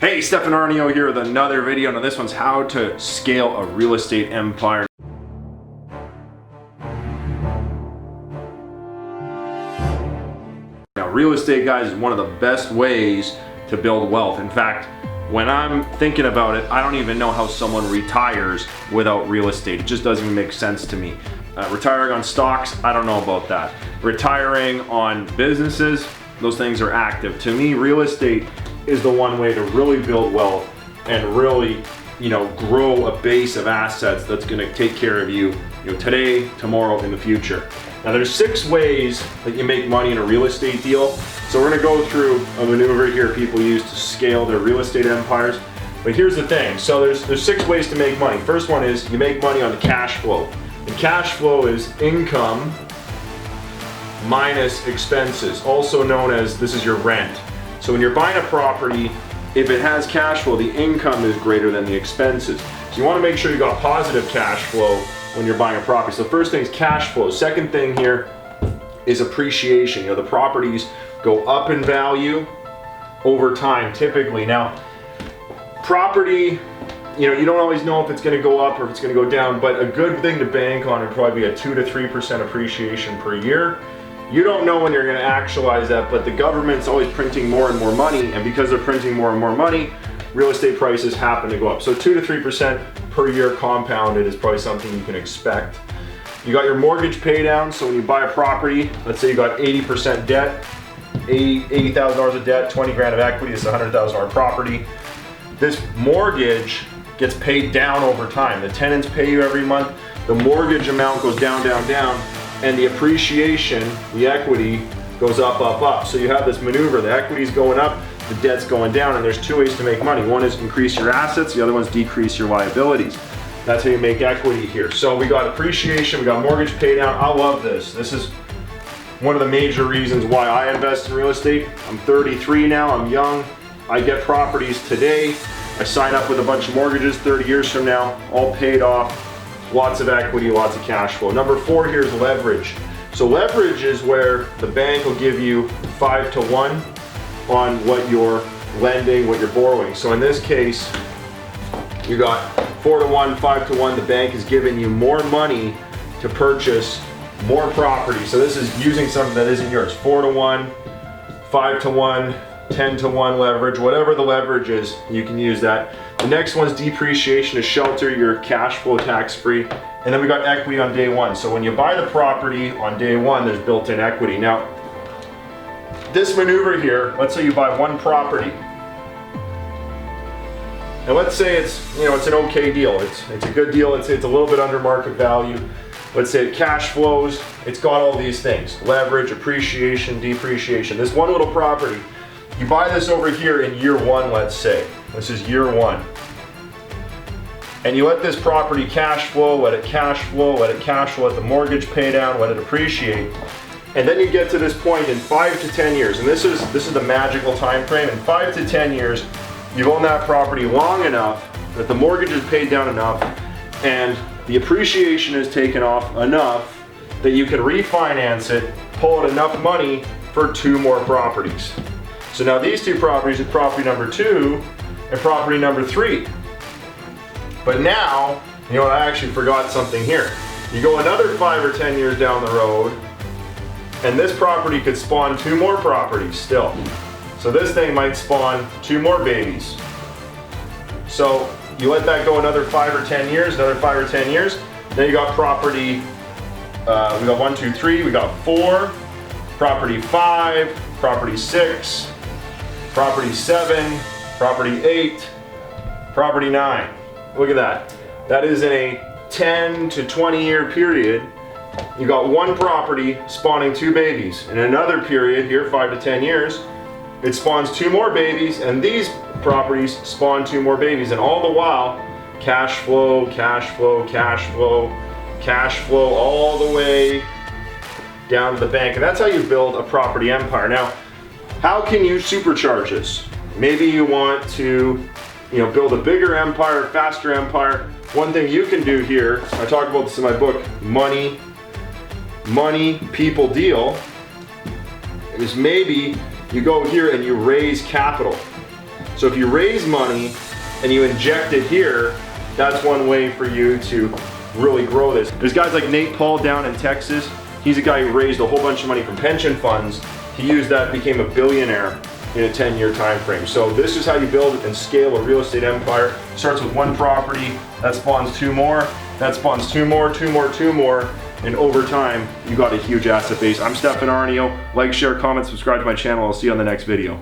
Hey, Stefan here with another video. Now this one's how to scale a real estate empire. Now real estate, guys, is one of the best ways to build wealth. In fact, when I'm thinking about it, I don't even know how someone retires without real estate. It just doesn't even make sense to me. Retiring on stocks, I don't know about that. Retiring on businesses, those things are active. To me, real estate is the one way to really build wealth and really, grow a base of assets that's going to take care of you, today, tomorrow, in the future. Now there's 6 ways that you make money in a real estate deal. So we're going to go through a maneuver here people use to scale their real estate empires. But here's the thing. So there's 6 ways to make money. First one is you make money on the cash flow. The cash flow is income minus expenses, also known as, this is your rent. So when you're buying a property, if it has cash flow, the income is greater than the expenses. So you want to make sure you got positive cash flow when you're buying a property. So the first thing is cash flow. Second thing here is appreciation. The properties go up in value over time, typically. Now, property, you don't always know if it's going to go up or if it's going to go down, but a good thing to bank on would probably be a 2 to 3% appreciation per year. You don't know when you're going to actualize that, but the government's always printing more and more money, and because they're printing more and more money, real estate prices happen to go up. So 2 to 3% per year compounded is probably something you can expect. You got your mortgage pay down, so when you buy a property, let's say you got 80% debt, $80,000 of debt, 20 grand of equity, this is a $100,000 property. This mortgage gets paid down over time. The tenants pay you every month, the mortgage amount goes down, down, down, and the appreciation, the equity, goes up, up, up. So you have this maneuver, the equity's going up, the debt's going down, and there's 2 ways to make money. One is increase your assets, the other one's decrease your liabilities. That's how you make equity here. So we got appreciation, we got mortgage pay down. I love this. This is one of the major reasons why I invest in real estate. I'm 33 now, I'm young. I get properties today. I sign up with a bunch of mortgages 30 years from now, all paid off. Lots of equity, lots of cash flow. Number 4 here is leverage. So leverage is where the bank will give you 5 to 1 on what you're lending, what you're borrowing. So in this case, you got 4 to 1, 5 to 1. The bank is giving you more money to purchase more property. So this is using something that isn't yours. 4 to 1, 5 to 1, 10 to 1 leverage, whatever the leverage is, you can use that. The next one's depreciation to shelter your cash flow tax-free. And then we got equity on day 1. So when you buy the property on day 1, there's built-in equity. Now, this maneuver here, let's say you buy 1 property. And let's say it's an okay deal. It's a good deal. It's a little bit under market value. Let's say it cash flows. It's got all these things: leverage, appreciation, depreciation. This one little property, you buy this over here in year 1, let's say. This is year 1. And you let this property cash flow, let it cash flow, let it cash flow, let the mortgage pay down, let it appreciate. And then you get to this point in 5 to 10 years, and this is the magical time frame. In 5 to 10 years, you've owned that property long enough that the mortgage is paid down enough and the appreciation is taken off enough that you can refinance it, pull out enough money for 2 more properties. So now these 2 properties are property number 2 and property number 3. But now, I actually forgot something here. You go another 5 or 10 years down the road, and this property could spawn 2 more properties still. So this thing might spawn 2 more babies. So you let that go another 5 or 10 years, another 5 or 10 years. Then you got property, we got 1, 2, 3, we got 4, property 5, property 6, property 7, property 8, property 9. Look at that. That is in a 10 to 20 year period. You got 1 property spawning 2 babies. In another period here, 5 to 10 years, it spawns 2 more babies, and these properties spawn 2 more babies. And all the while, cash flow, cash flow, cash flow, cash flow, all the way down to the bank. And that's how you build a property empire. Now, how can you supercharge this? Maybe you want to build a bigger empire, faster empire. One thing you can do here, I talk about this in my book, Money, People, Deal, is maybe you go here and you raise capital. So if you raise money and you inject it here, that's one way for you to really grow this. There's guys like Nate Paul down in Texas. He's a guy who raised a whole bunch of money from pension funds. He used that, became a billionaire in a 10-year time frame. So this is how you build and scale a real estate empire. Starts with one property, that spawns 2 more, that spawns 2 more, 2 more, 2 more, and over time, you got a huge asset base. I'm Stefan. Like, share, comment, subscribe to my channel. I'll see you on the next video.